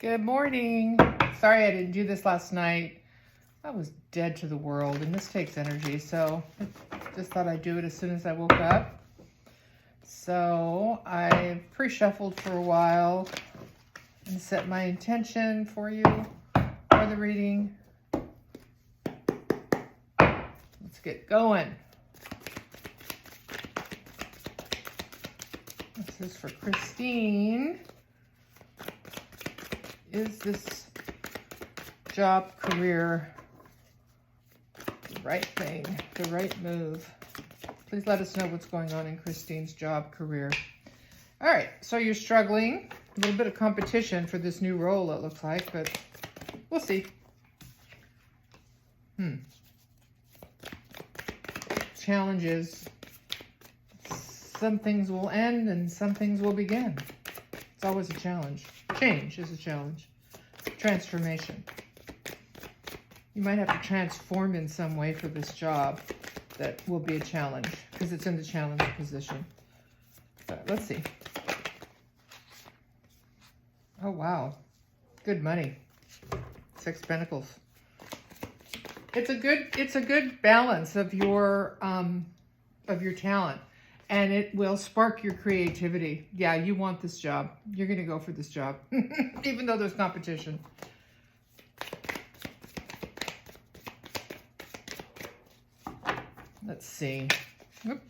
Good morning. Sorry I didn't do this last night. I was dead to the world and this takes energy, so I just thought I'd do it as soon as I woke up. So I pre-shuffled for a while and set my intention for you for the reading. Let's get going. This is for Christine. Is this job, career, the right thing, the right move? Please let us know what's going on in Christine's job, career. All right, so you're struggling. A little bit of competition for this new role, it looks like, but we'll see. Challenges. Some things will end and some things will begin. It's always a challenge. Change is a challenge. Transformation. You might have to transform in some way for this job. That will be a challenge because it's in the challenge position. But let's see. Oh, wow. Good money. 6 Pentacles. It's a good balance of your talent. And it will spark your creativity. Yeah, you want this job. You're going to go for this job, even though there's competition. Let's see. Oop.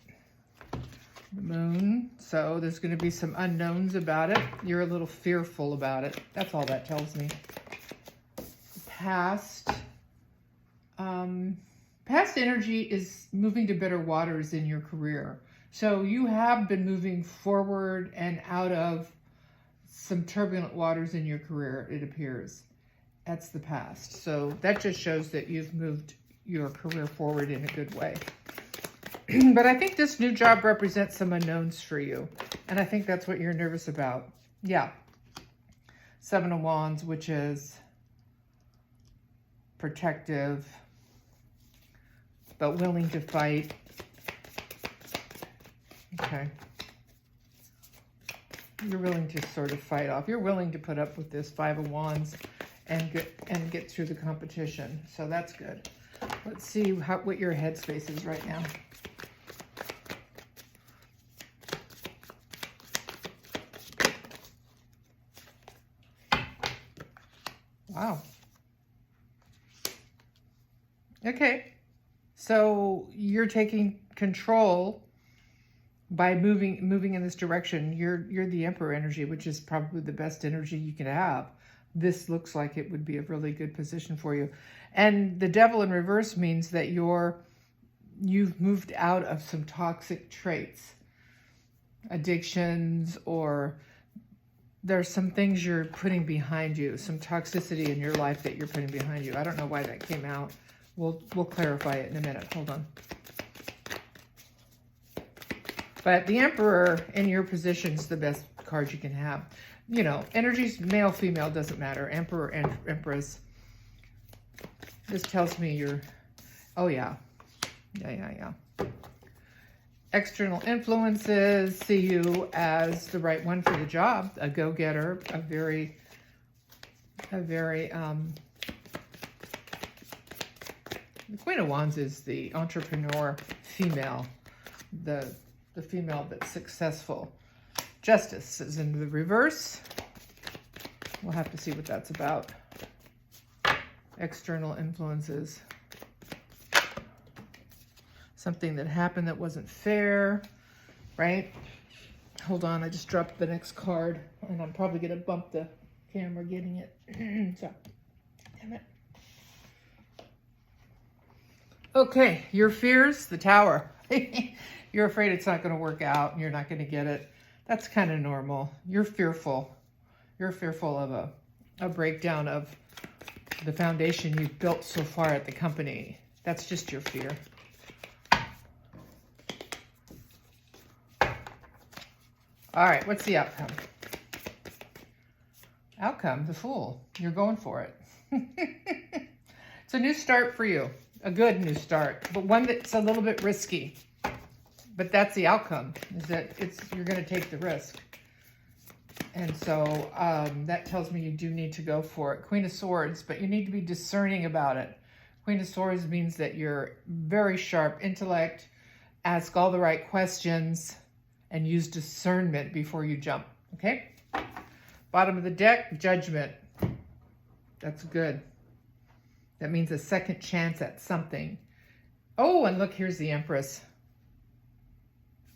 The moon. So there's going to be some unknowns about it. You're a little fearful about it. That's all that tells me. Past energy is moving to better waters in your career. So you have been moving forward and out of some turbulent waters in your career, it appears. That's the past. So that just shows that you've moved your career forward in a good way. But I think this new job represents some unknowns for you. And I think that's what you're nervous about. Yeah. 7 of Wands, which is protective, but willing to fight. Okay. You're willing to sort of fight off. You're willing to put up with this 5 of Wands and get through the competition. So that's good. Let's see what your headspace is right now. Wow. Okay. So you're taking control by moving in this direction. You're the Emperor energy, which is probably the best energy you can have. This looks like it would be a really good position for you. And the Devil in reverse means that you've moved out of some toxic traits, addictions, or there's some things you're putting behind you, some toxicity in your life that you're putting behind you. I don't know why that came out. We'll clarify it in a minute. Hold on. But the Emperor in your position is the best card you can have. You know, energies, male, female, doesn't matter. Emperor and Empress. This tells me you're, oh yeah. Yeah. External influences see you as the right one for the job. A go-getter, a very, the Queen of Wands is the entrepreneur female, the female that's successful. Justice is in the reverse. We'll have to see what that's about. External influences. Something that happened that wasn't fair, right? Hold on, I just dropped the next card, and I'm probably going to bump the camera getting it. So, damn it. Okay, your fears, the Tower. You're afraid it's not going to work out and you're not going to get it. That's kind of normal. You're fearful. You're fearful of a breakdown of the foundation you've built so far at the company. That's just your fear. All right, what's the outcome? Outcome, the Fool. You're going for it. It's a new start for you. A good new start, but one that's a little bit risky. But that's the outcome, is that you're going to take the risk. And so that tells me you do need to go for it. Queen of Swords, but you need to be discerning about it. Queen of Swords means that you're very sharp intellect, ask all the right questions, and use discernment before you jump, okay? Bottom of the deck, Judgment. That's good. That means a second chance at something. Oh, and look, here's the Empress.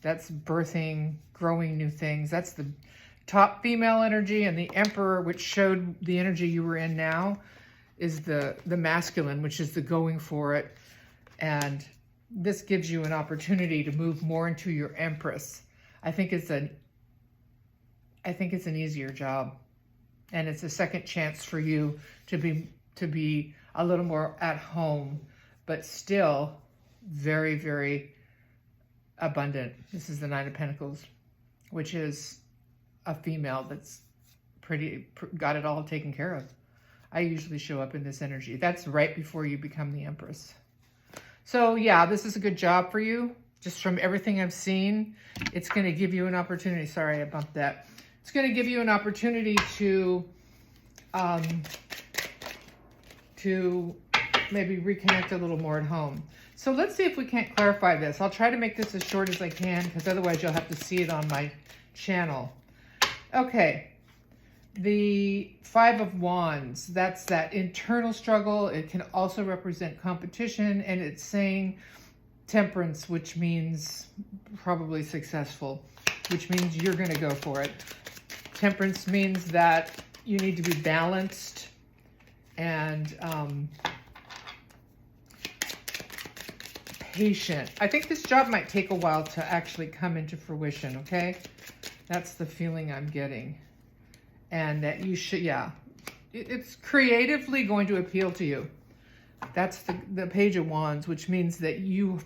That's birthing, growing new things. That's the top female energy, and the Emperor, which showed the energy you were in now, is the masculine, which is the going for it. And this gives you an opportunity to move more into your Empress. I think it's an easier job, and it's a second chance for you to be a little more at home, but still very, very abundant. This is the Nine of Pentacles, which is a female that's got it all taken care of. I usually show up in this energy. That's right before you become the Empress. So yeah, this is a good job for you. Just from everything I've seen, it's going to give you an opportunity. Sorry, I bumped that. It's going to give you an opportunity to maybe reconnect a little more at home. So let's see if we can't clarify this. I'll try to make this as short as I can, because otherwise you'll have to see it on my channel. Okay, the Five of Wands, that's that internal struggle. It can also represent competition, and it's saying Temperance, which means probably successful, which means you're going to go for it. Temperance means that you need to be balanced and patient. I think this job might take a while to actually come into fruition, okay? That's the feeling I'm getting. And that you should, yeah, it's creatively going to appeal to you. That's the Page of Wands, which means that you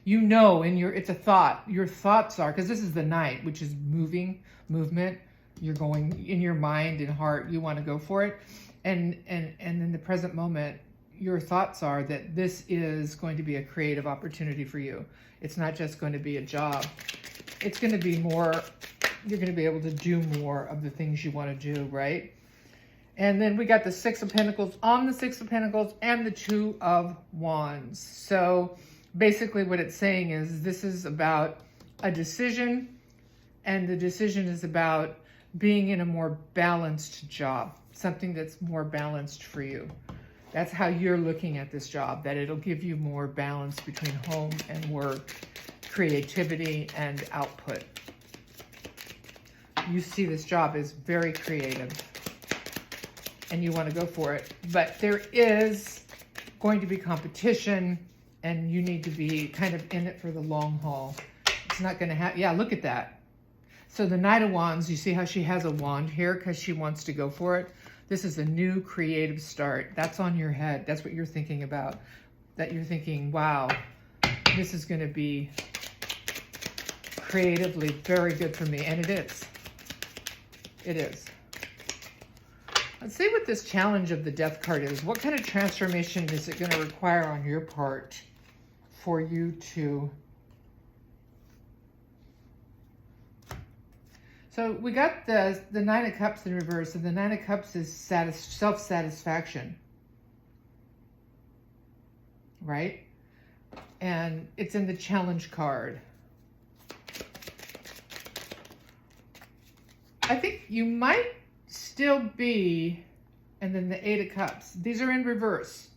know in it's a thought. Your thoughts are, because this is the Knight, which is movement. You're going in your mind and heart, you want to go for it. And in the present moment, your thoughts are that this is going to be a creative opportunity for you. It's not just going to be a job. It's going to be more, you're going to be able to do more of the things you want to do, right? And then we got the Six of Pentacles on the Six of Pentacles and the Two of Wands. So basically what it's saying is this is about a decision, and the decision is about being in a more balanced job, something that's more balanced for you. That's how you're looking at this job, that it'll give you more balance between home and work, creativity and output. You see this job as very creative and you want to go for it, but there is going to be competition and you need to be kind of in it for the long haul. It's not going to happen. Yeah, look at that. So the Knight of Wands, you see how she has a wand here because she wants to go for it. This is a new creative start. That's on your head. That's what you're thinking about. That you're thinking, wow, this is going to be creatively very good for me. And it is. It is. Let's see what this challenge of the Death card is. What kind of transformation is it going to require on your part for you to... So we got the Nine of Cups in reverse, and the Nine of Cups is self-satisfaction, right? And it's in the challenge card. I think you might still be, and then the Eight of Cups. These are in reverse.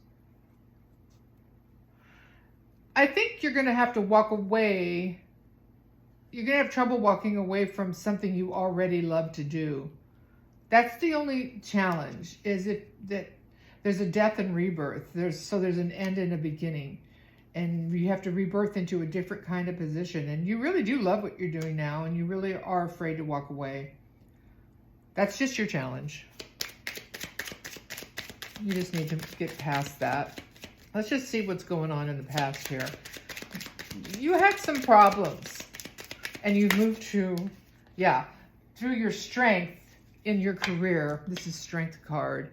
I think you're going to have to walk away. You're going to have trouble walking away from something you already love to do. That's the only challenge, is that there's a death and rebirth. There's an end and a beginning. And you have to rebirth into a different kind of position. And you really do love what you're doing now, and you really are afraid to walk away. That's just your challenge. You just need to get past that. Let's just see what's going on in the past here. You had some problems. And you've moved to, through your strength in your career. This is Strength card.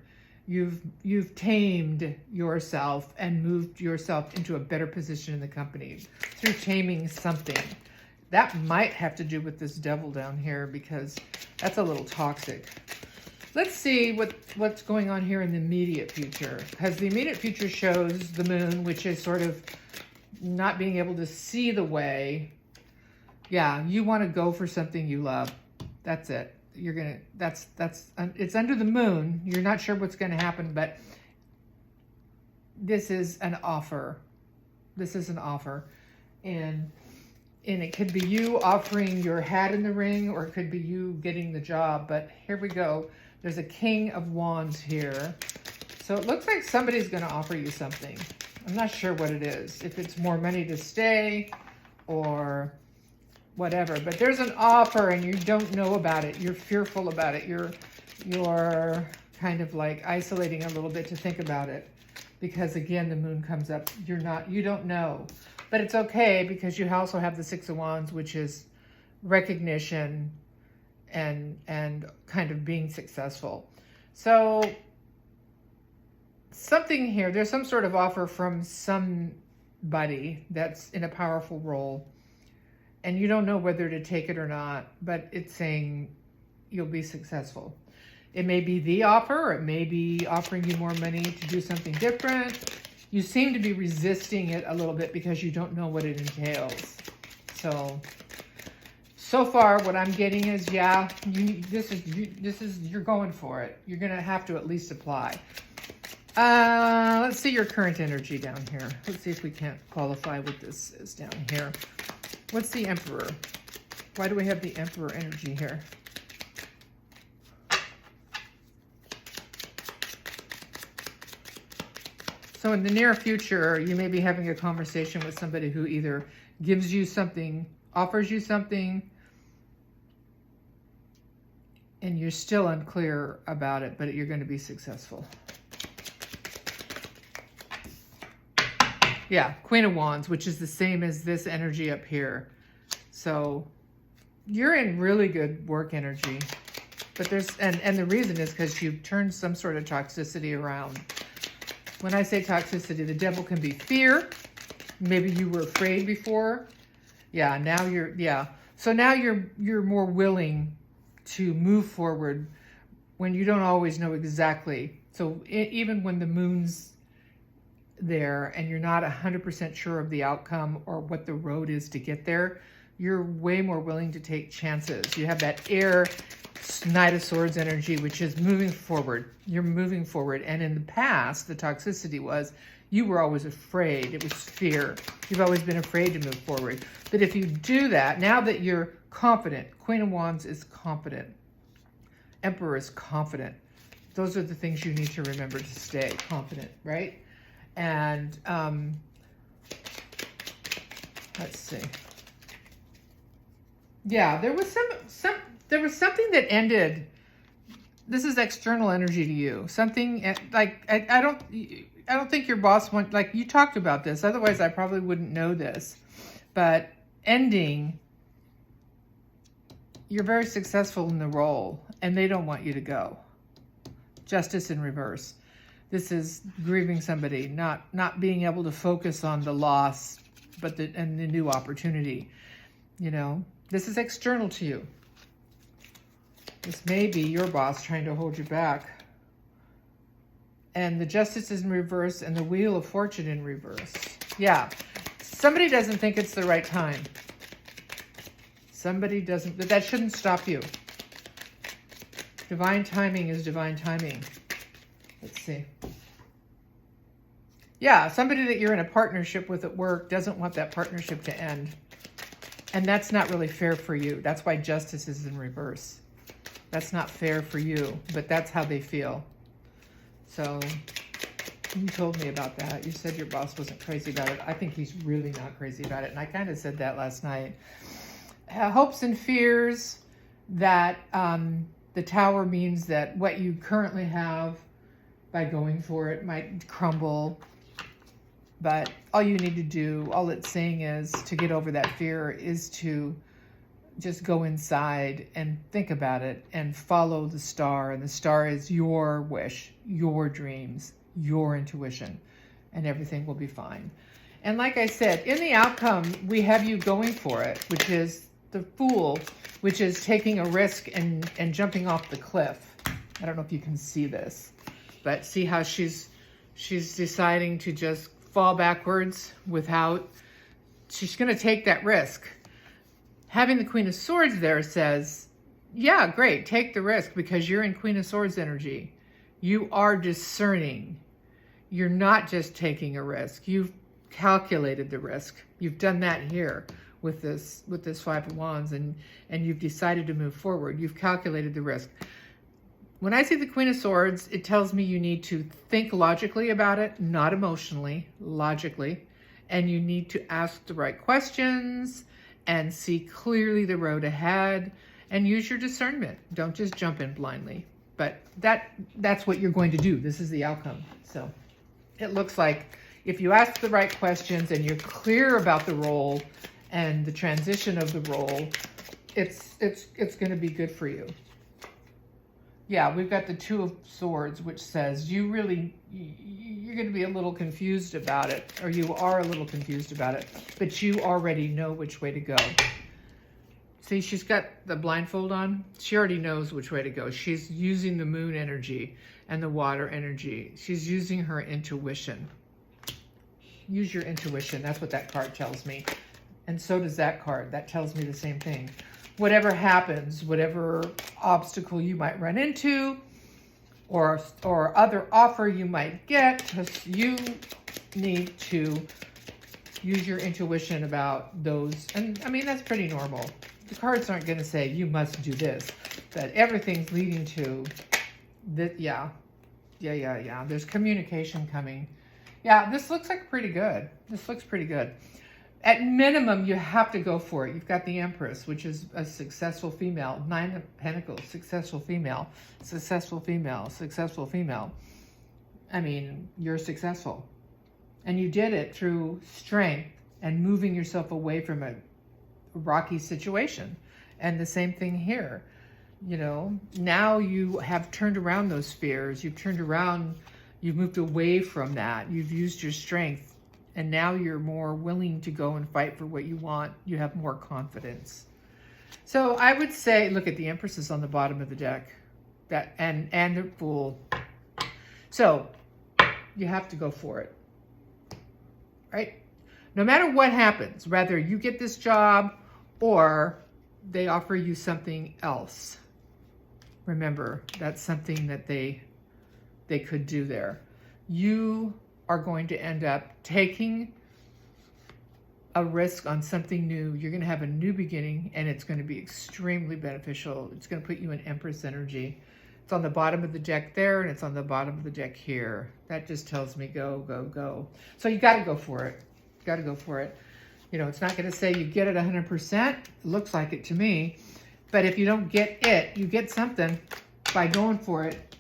You've tamed yourself and moved yourself into a better position in the company through taming something. That might have to do with this devil down here because that's a little toxic. Let's see what's going on here in the immediate future, because the immediate future shows the moon, which is sort of not being able to see the way. Yeah, you want to go for something you love. That's it. You're going to, it's under the moon. You're not sure what's going to happen, but this is an offer. This is an offer. And it could be you offering your hat in the ring, or it could be you getting the job. But here we go. There's a King of Wands here. So it looks like somebody's going to offer you something. I'm not sure what it is. If it's more money to stay or whatever. But there's an offer and you don't know about it. You're fearful about it. You're kind of like isolating a little bit to think about it. Because again, the moon comes up. You don't know. But it's okay because you also have the Six of Wands, which is recognition and kind of being successful. So something here, there's some sort of offer from somebody that's in a powerful role, and you don't know whether to take it or not, but it's saying you'll be successful. It may be the offer, or it may be offering you more money to do something different. You seem to be resisting it a little bit because you don't know what it entails. So far, what I'm getting is, yeah, you're going for it. You're going to have to at least apply. Let's see your current energy down here. Let's see if we can't qualify what this is down here. What's the Emperor? Why do we have the Emperor energy here? So in the near future, you may be having a conversation with somebody who either gives you something, offers you something, and you're still unclear about it, but you're going to be successful. Yeah, Queen of Wands, which is the same as this energy up here. So you're in really good work energy. But there's, and the reason is because you've turned some sort of toxicity around. When I say toxicity, the devil can be fear. Maybe you were afraid before. Yeah, now so now you're more willing to move forward when you don't always know exactly. So even when the moon's there and you're not 100% sure of the outcome or what the road is to get there, you're way more willing to take chances. You have that air Knight of Swords energy, which is moving forward. You're moving forward. And in the past, the toxicity was you were always afraid. It was fear. You've always been afraid to move forward. But if you do that, now that you're confident, Queen of Wands is confident. Emperor is confident. Those are the things you need to remember to stay confident, right? And let's see. Yeah, there was something that ended. This is external energy to you. Something like I don't think your boss like you talked about this. Otherwise, I probably wouldn't know this. But ending, you're very successful in the role, and they don't want you to go. Justice in reverse. This is grieving somebody, not being able to focus on the loss, but the new opportunity. You know, this is external to you. This may be your boss trying to hold you back. And the Justice is in reverse and the Wheel of Fortune in reverse. Yeah, somebody doesn't think it's the right time. Somebody doesn't, but that shouldn't stop you. Divine timing is divine timing. Let's see. Yeah, somebody that you're in a partnership with at work doesn't want that partnership to end. And that's not really fair for you. That's why Justice is in reverse. That's not fair for you, but that's how they feel. So you told me about that. You said your boss wasn't crazy about it. I think he's really not crazy about it. And I kind of said that last night. Hopes and fears that the Tower means that what you currently have by going for it might crumble. But all you need to do, all it's saying is to get over that fear is to just go inside and think about it and follow the star. And the star is your wish, your dreams, your intuition, and everything will be fine. And like I said, in the outcome, we have you going for it, which is the Fool, which is taking a risk and jumping off the cliff. I don't know if you can see this, but see how she's deciding to just fall backwards without, she's going to take that risk. Having the Queen of Swords there says, yeah, great, take the risk because you're in Queen of Swords energy. You are discerning. You're not just taking a risk. You've calculated the risk. You've done that here with this Five of Wands, and you've decided to move forward. You've calculated the risk. When I see the Queen of Swords, it tells me you need to think logically about it, not emotionally, logically, and you need to ask the right questions and see clearly the road ahead and use your discernment. Don't just jump in blindly. But that's what you're going to do. This is the outcome. So it looks like if you ask the right questions and you're clear about the role and the transition of the role, it's going to be good for you. Yeah, we've got the Two of Swords, which says you're going to be a little confused about it, or you are a little confused about it, but you already know which way to go. See, she's got the blindfold on. She already knows which way to go. She's using the moon energy and the water energy. She's using her intuition. Use your intuition. That's what that card tells me. And so does that card. That tells me the same thing. Whatever happens, whatever obstacle you might run into, or other offer you might get, you need to use your intuition about those. And I mean, that's pretty normal. The cards aren't going to say you must do this, but everything's leading to that. Yeah. There's communication coming. Yeah, this looks like pretty good. This looks pretty good. At minimum, you have to go for it. You've got the Empress, which is a successful female. Nine of Pentacles, successful female, successful female, successful female. I mean, you're successful. And you did it through strength and moving yourself away from a rocky situation. And the same thing here. You know, now you have turned around those fears. You've turned around, you've moved away from that. You've used your strength. And now you're more willing to go and fight for what you want. You have more confidence. So I would say, look at the Empress is on the bottom of the deck. And the Fool. So you have to go for it. Right? No matter what happens, whether you get this job or they offer you something else. Remember, that's something that they could do there. You are going to end up taking a risk on something new. You're going to have a new beginning, and it's going to be extremely beneficial. It's going to put you in Empress energy. It's on the bottom of the deck there, and it's on the bottom of the deck here. That just tells me go, go, go. So you got to go for it. You got to go for it. You know, it's not going to say you get it 100%. It looks like it to me. But if you don't get it, you get something by going for it.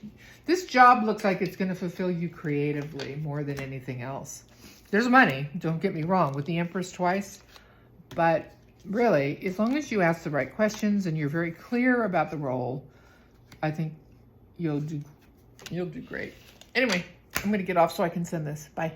This job looks like it's going to fulfill you creatively more than anything else. There's money, don't get me wrong, with the Empress twice. But really, as long as you ask the right questions and you're very clear about the role, I think you'll do great. Anyway, I'm going to get off so I can send this. Bye.